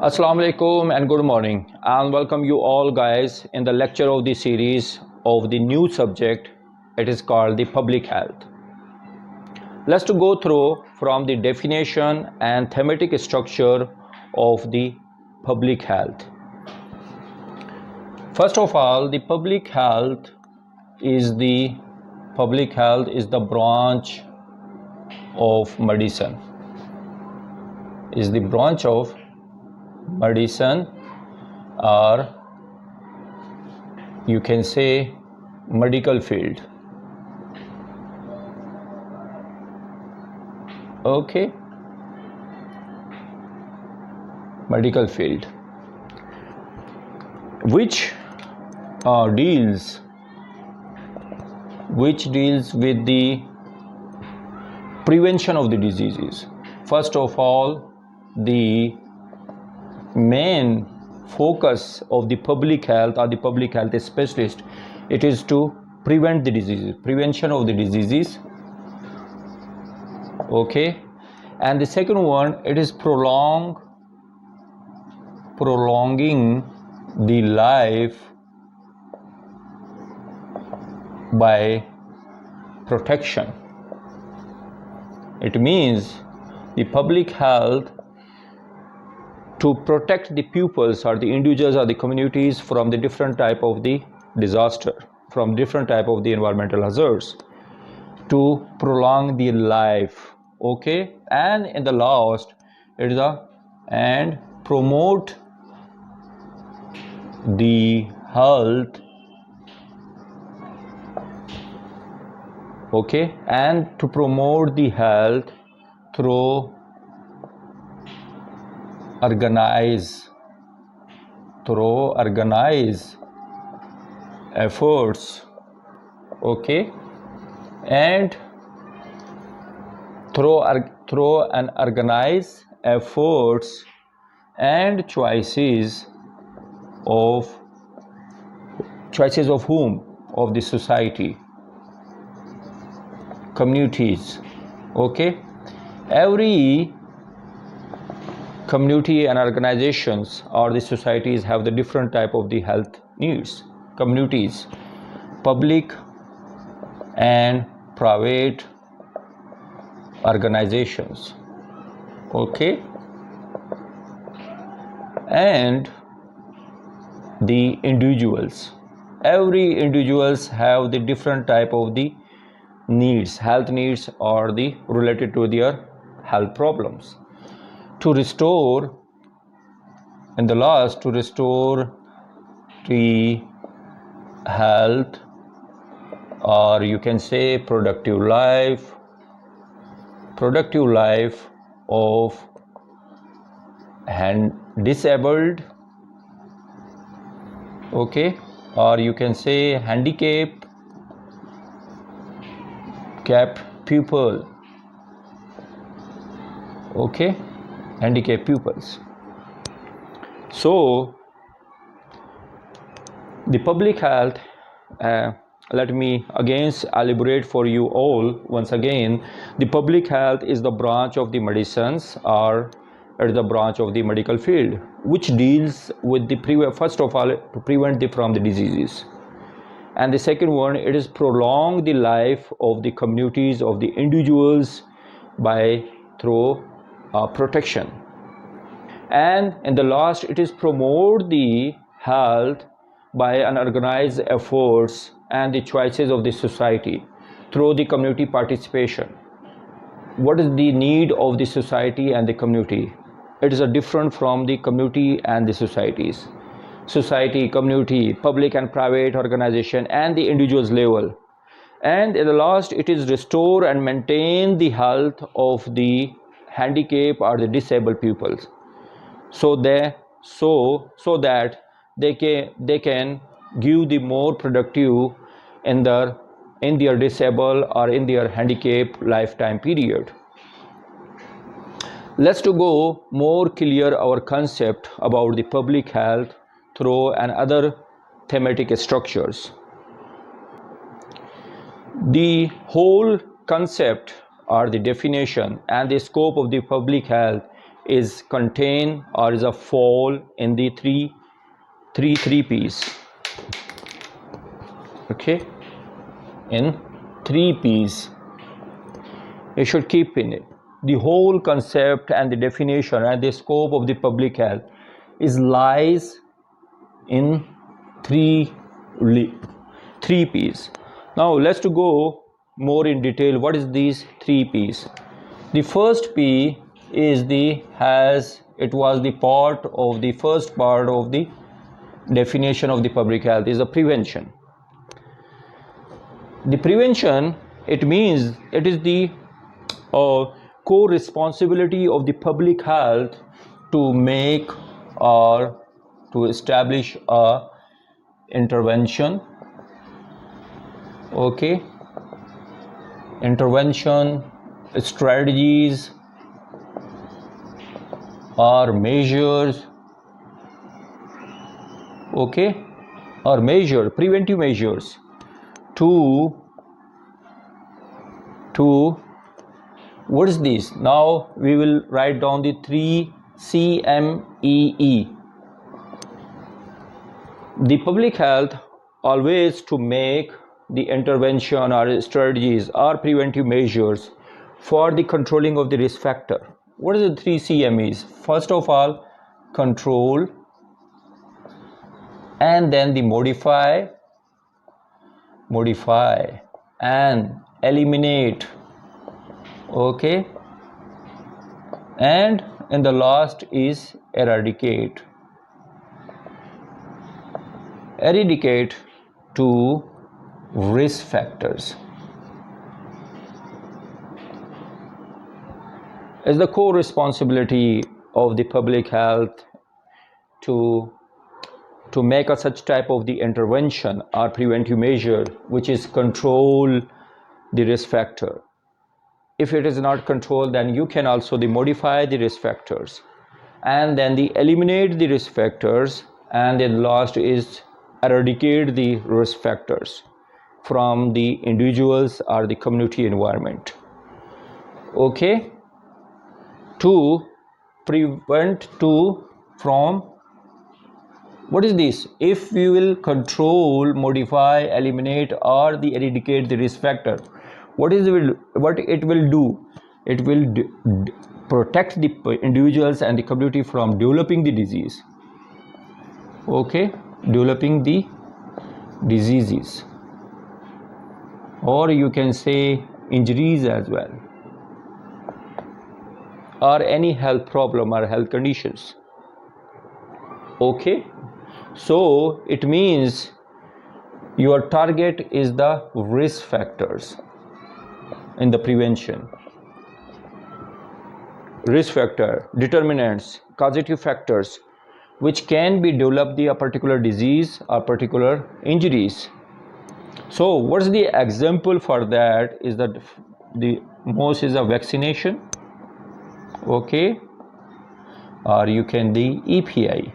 Assalamu alaikum and good morning, and welcome you all guys in the lecture of the series of the new subject. It is called the public health. Let's to go through from the definition and thematic structure of the public health. First of all, the public health is the branch of medicine. Is the branch of medicine, or you can say medical field. Okay, medical field, which deals with the prevention of the diseases. First of all, the main focus of the public health or the public health specialist, it is to prevent the diseases, prevention of the diseases. Okay, and the second one, it is prolonging the life by protection. It means the public health to protect the pupils or the individuals or the communities from the different type of the disaster, from different type of the environmental hazards, to prolong the life. Okay, and in the last, it is and promote the health. Okay, and to promote the health through organize efforts. Okay, and through an organize efforts and choices of whom? Of the society, communities. Okay, every community and organizations or the societies have the different type of the health needs. Communities, public and private organizations. Okay, and the individuals, every individuals have the different type of the needs, health needs, or the related to their health problems. To restore, in the last, to restore the health, or you can say productive life of disabled, okay, or you can say handicapped pupil. Okay, handicapped pupils. So the public health, let me again elaborate for you all once again. The public health is the branch of the medicines, or the branch of the medical field, which deals with the first of all, to prevent from the diseases, and the second one, it is prolong the life of the communities, of the individuals, by through protection, and in the last, it is promote the health by an organized efforts and the choices of the society through the community participation. What is the need of the society and the community? It is a different from the community and the societies. Society, community, public and private organization, and the individual's level. And in the last, it is restore and maintain the health of the handicapped or the disabled pupils, so that they can give the more productive in their disabled or in their handicapped lifetime period. Let's to go more clear our concept about the public health through and other thematic structures. The whole concept or the definition and the scope of the public health is contain or is a fall in the three P's. Okay, in 3 P's. You should keep in it. The whole concept and the definition and the scope of the public health is lies in 3 P's. Now let's to go more in detail. What is these 3 P's? The first P is it was the part of the first part of the definition of the public health is the prevention. The prevention, it means it is the co-responsibility of the public health to make or to establish a intervention. Okay, intervention strategies or measures. Okay, or preventive measures to what is this? Now we will write down the 3 CMEE. The public health always to make the intervention or strategies or preventive measures for the controlling of the risk factor. What is the 3 CMEs? First of all, control, and then the modify and eliminate. Okay, and in the last is eradicate to risk factors. It's the core responsibility of the public health to make a such type of the intervention or preventive measure which is control the risk factor. If it is not controlled, then you can also modify the risk factors, and then eliminate the risk factors, and then last is eradicate the risk factors from the individuals or the community environment. Okay, to prevent from what is this? If we will control, modify, eliminate or eradicate the risk factor, what it will do? It will protect the individuals and the community from developing the disease. Okay, developing the diseases, or you can say injuries as well, or any health problem or health conditions. Okay, so it means your target is the risk factors in the prevention. Risk factor, determinants, causative factors which can be developed a particular disease or particular injuries. So what is the example for that is that the most is a vaccination. Okay, or you can the EPI.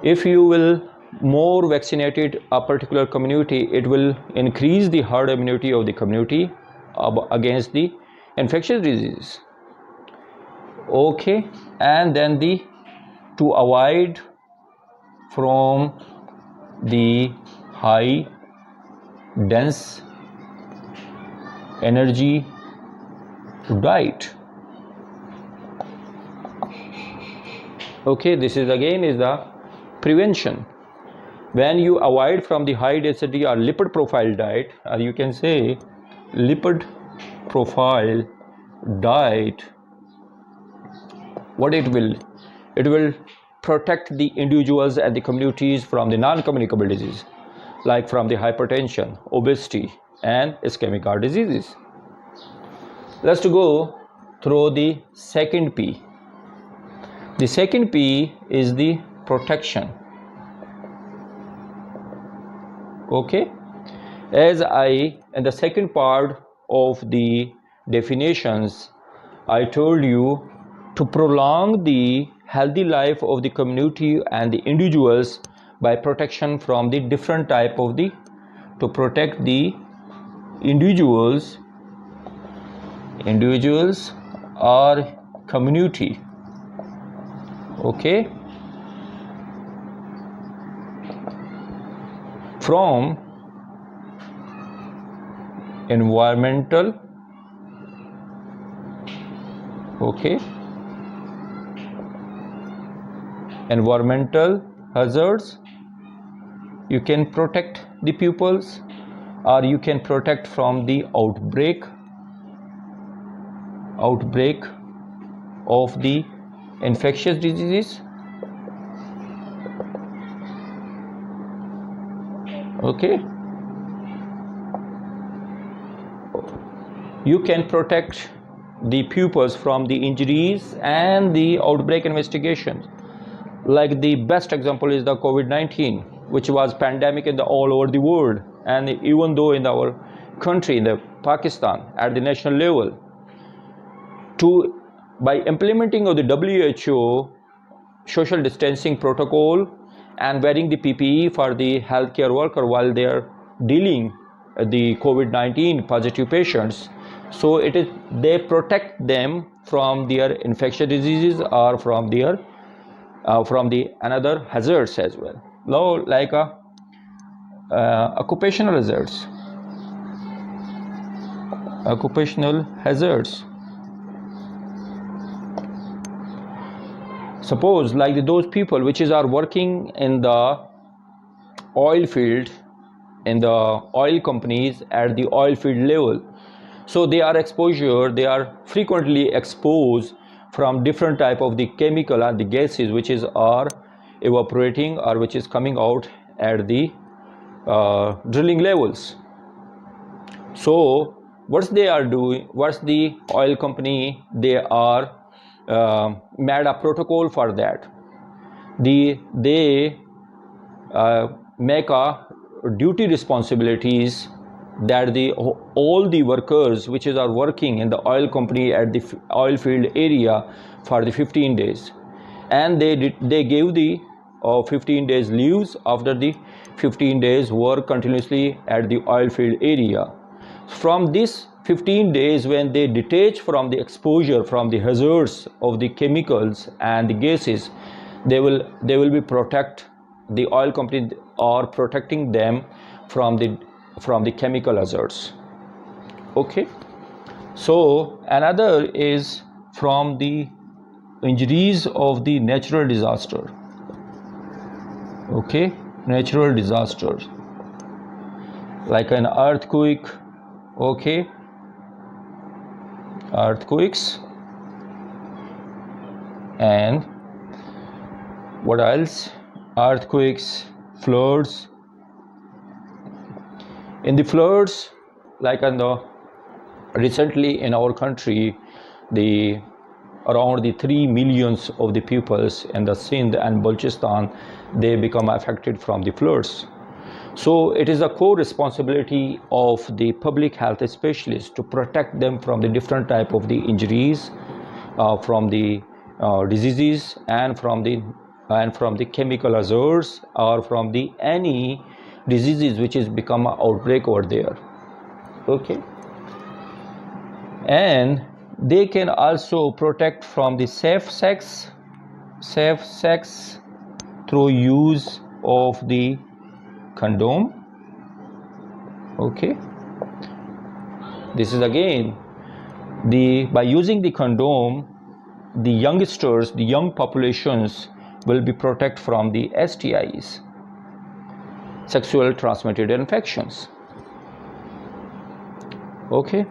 If you will more vaccinated a particular community, it will increase the herd immunity of the community against the infectious disease. Okay, and then to avoid from the high dense energy diet. Okay, this is again is the prevention. When you avoid from the high density or lipid profile diet, or you can say lipid profile diet, what it will protect the individuals and the communities from the non-communicable disease, like from the hypertension, obesity and ischemic heart diseases. Let's go through the second P. The second P is the protection. Okay, as in the second part of the definitions, I told you to prolong the healthy life of the community and the individuals by protection from the different type of to protect the individuals individuals or community. Okay, from environmental, okay, environmental hazards. You can protect the pupils, or you can protect from the outbreak of the infectious diseases. Okay, you can protect the pupils from the injuries and the outbreak investigations. Like the best example is the COVID-19, which was pandemic in the all over the world, and even though in our country, in the Pakistan, at the national level, to by implementing of the WHO social distancing protocol and wearing the PPE for the healthcare worker while they are dealing the COVID-19 positive patients, so it is they protect them from their infectious diseases or from their from the another hazards as well. Now, like occupational hazards. Occupational hazards. Suppose like those people which are working in the oil field, in the oil companies at the oil field level, so they are frequently exposed from different type of the chemical and the gases which are evaporating or which is coming out at the drilling levels. So what's they are doing, what's the oil company, they are made a protocol for that. They make a duty responsibilities that all the workers which are working in the oil company at the oil field area for the 15 days, and they gave the 15 days leaves after the 15 days work continuously at the oil field area. From this 15 days, when they detach from the exposure from the hazards of the chemicals and the gases, they will be protect the oil company or protecting them from the chemical hazards. Okay, so another is from the injuries of the natural disaster. Okay, natural disasters like an earthquake. Okay, earthquakes, and what else? Earthquakes, floods. In the floods, like recently in our country, around the 3 millions of the peoples in the Sindh and Balochistan, they become affected from the floods. So it is a core responsibility of the public health specialists to protect them from the different type of the injuries, from the diseases, and from the chemical hazards, or from the any diseases which is become an outbreak over there. Okay, and they can also protect from the safe sex through use of the condom. Okay, this is again by using the condom, the youngsters, the young populations will be protected from the STIs, sexual transmitted infections. Okay,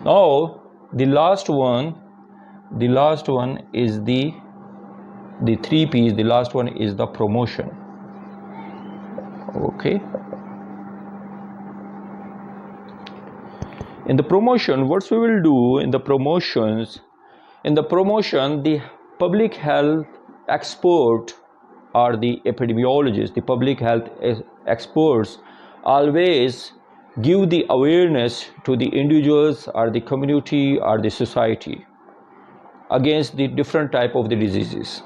now the last one is the 3 P's. The last one is the promotion. Okay, in the promotion, what we will do in the promotions, the public health expert or the epidemiologists, the public health experts always give the awareness to the individuals or the community or the society against the different type of the diseases.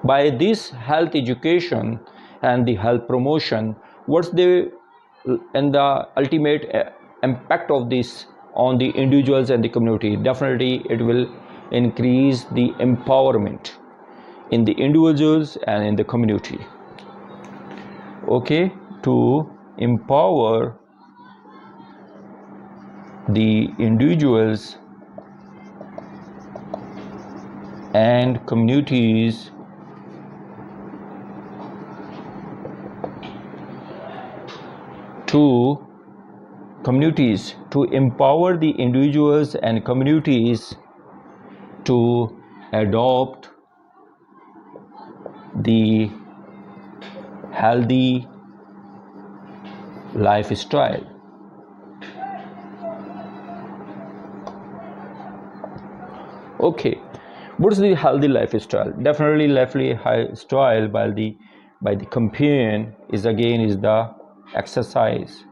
By this health education and the health promotion, what's the ultimate impact of this on the individuals and the community. Definitely it will increase the empowerment in the individuals and in the community. Okay, to empower the individuals and communities to empower the individuals and communities to adopt the healthy lifestyle. Okay, what is the healthy lifestyle? Definitely lifestyle by the campaign is the exercise.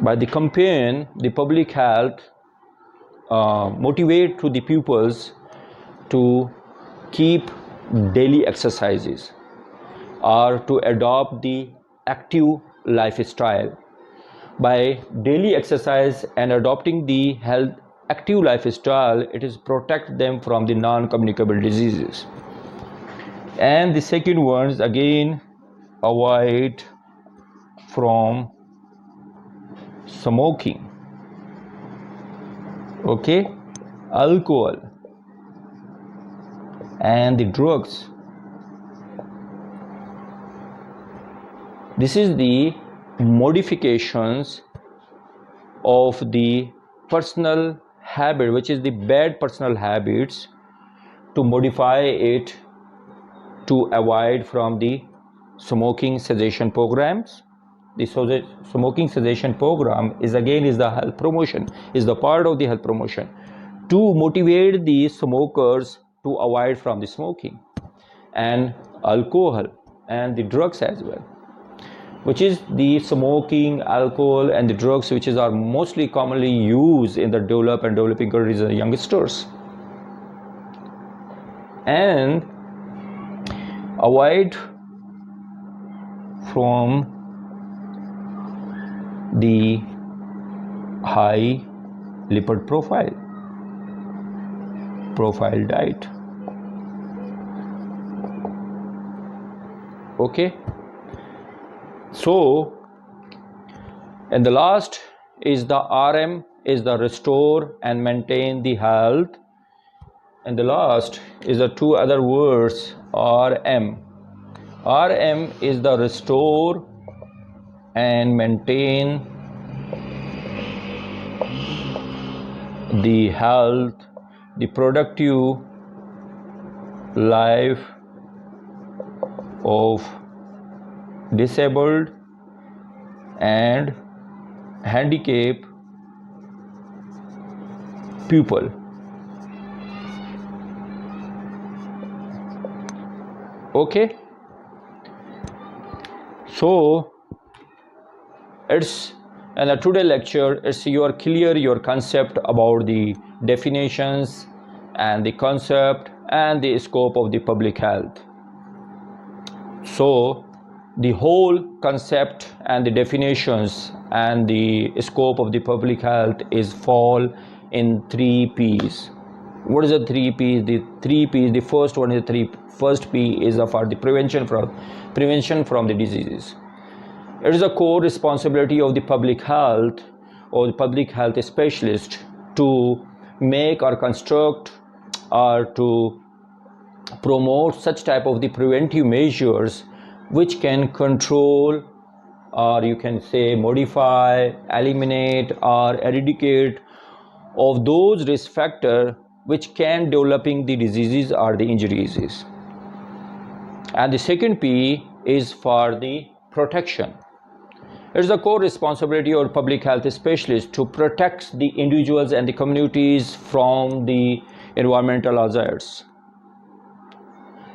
By the campaign, the public health motivate to the pupils to keep daily exercises or to adopt the active lifestyle. By daily exercise and adopting the active lifestyle, it is protect them from the non-communicable diseases. And the second one is again avoid from smoking, okay, alcohol and the drugs. This is the modifications of the personal habit, which is the bad personal habits, to modify it to avoid from the smoking cessation programs. The smoking cessation program is the health promotion, is the part of the health promotion to motivate the smokers to avoid from the smoking and alcohol and the drugs as well, which is the smoking, alcohol and the drugs which are mostly commonly used in the developing countries and youngsters. And avoid from the high lipid profile diet. Okay, so and the last is the RM, is the restore and maintain the health, and the last is the two other words RM. RM is the restore and maintain the health, the productive life of disabled and handicapped people. Okay, so it's and the today lecture is you are clear your concept about the definitions and the concept and the scope of the public health. So the whole concept and the definitions and the scope of the public health is fall in 3 P's. What is the 3 P's? The 3 P's, the first one is first P is for the prevention from the diseases. It is a core responsibility of the public health or the public health specialist to make or construct or to promote such type of the preventive measures which can control, or you can say modify, eliminate or eradicate of those risk factors which can developing the diseases or the injuries. And the second P is for the protection. It is the core responsibility of public health specialists to protect the individuals and the communities from the environmental hazards.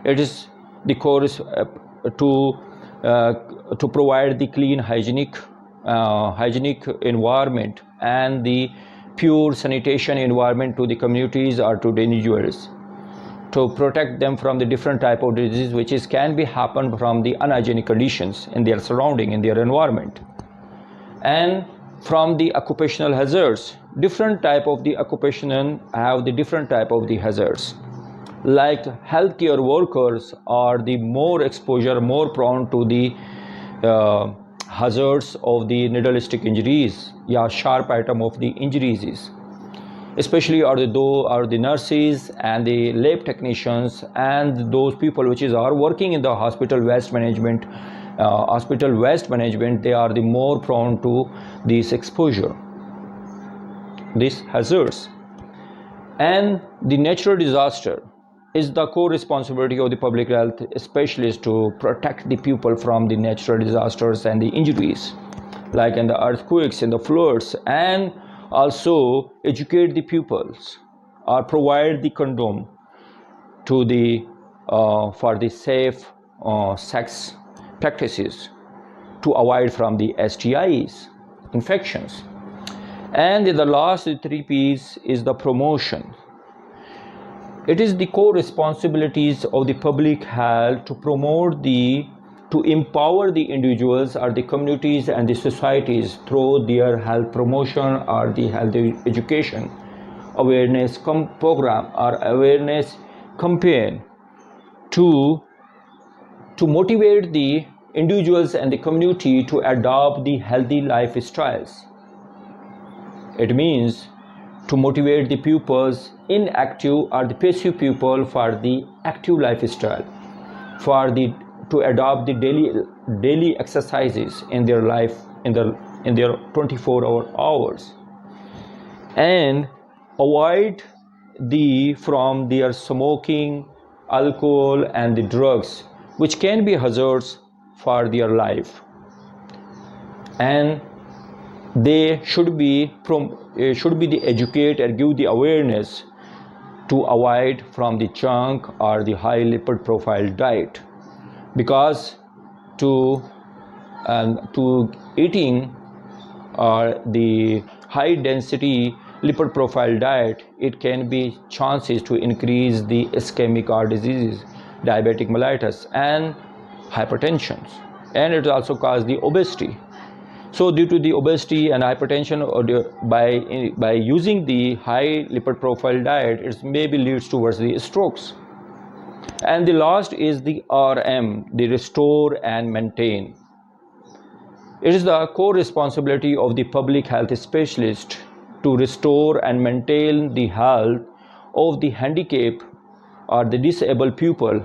It is the core to provide the clean, hygienic environment and the pure sanitation environment to the communities or to the individuals, to protect them from the different type of disease which can be happen from the unhygienic conditions in their surrounding, in their environment. And from the occupational hazards. Different type of the occupation have the different type of the hazards. Like healthcare workers are the more exposure, more prone to the hazards of the needle-stick injuries, yeah, sharp item of the injuries is. Especially are the nurses and the lab technicians and those people which are working in the hospital waste management. They are the more prone to this exposure, these hazards. And the natural disaster is the core responsibility of the public health specialist to protect the people from the natural disasters and the injuries, like in the earthquakes, in the floods, and also educate the pupils or provide the condom to the for the safe sex practices to avoid from the STIs, infections. And the last 3 P's is the promotion. It is the core responsibilities of the public health to promote to empower the individuals or the communities and the societies through their health promotion or the health education awareness program or awareness campaign to motivate the individuals and the community to adopt the healthy lifestyles. It means to motivate the pupils inactive or the passive pupil for the active lifestyle, to adopt the daily exercises in their life in their 24 hours, and avoid from their smoking, alcohol and the drugs which can be hazards for their life. And they should be the educate or give the awareness to avoid from the junk or the high lipid profile diet, because to eating the high density lipid profile diet, it can be chances to increase the ischemic heart diseases, diabetic mellitus and hypertension, and it also cause the obesity. So due to the obesity and hypertension, by using the high lipid profile diet, it maybe leads towards the strokes. And the last is the RM, the restore and maintain. It is the core responsibility of the public health specialist to restore and maintain the health of the handicapped or the disabled people,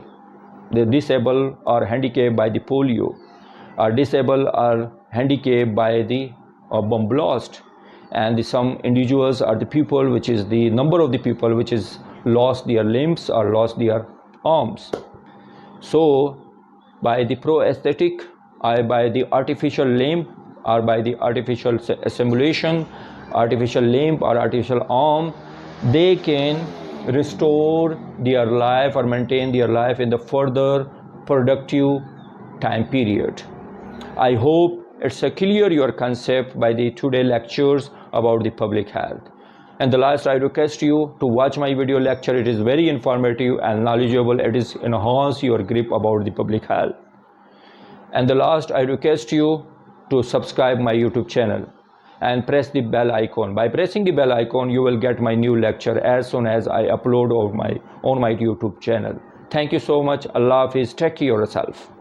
the disabled or handicapped by the polio, or disabled or handicapped by the bomb blast, and some individuals are the people which is the number of the people which is lost their limbs or lost their arms. So by the prosthetic or by the artificial limb or by the artificial simulation, artificial limb or artificial arm, they can restore their life or maintain their life in the further productive time period. I hope it's a clear your concept by the today lectures about the public health. And the last, I request you to watch my video lecture. It is very informative and knowledgeable. It is enhance your grip about the public health. And the last, I request you to subscribe my YouTube channel and press the bell icon. By pressing the bell icon, you will get my new lecture as soon as I upload on my YouTube channel. Thank you so much. Allah Hafiz. Take care of yourself.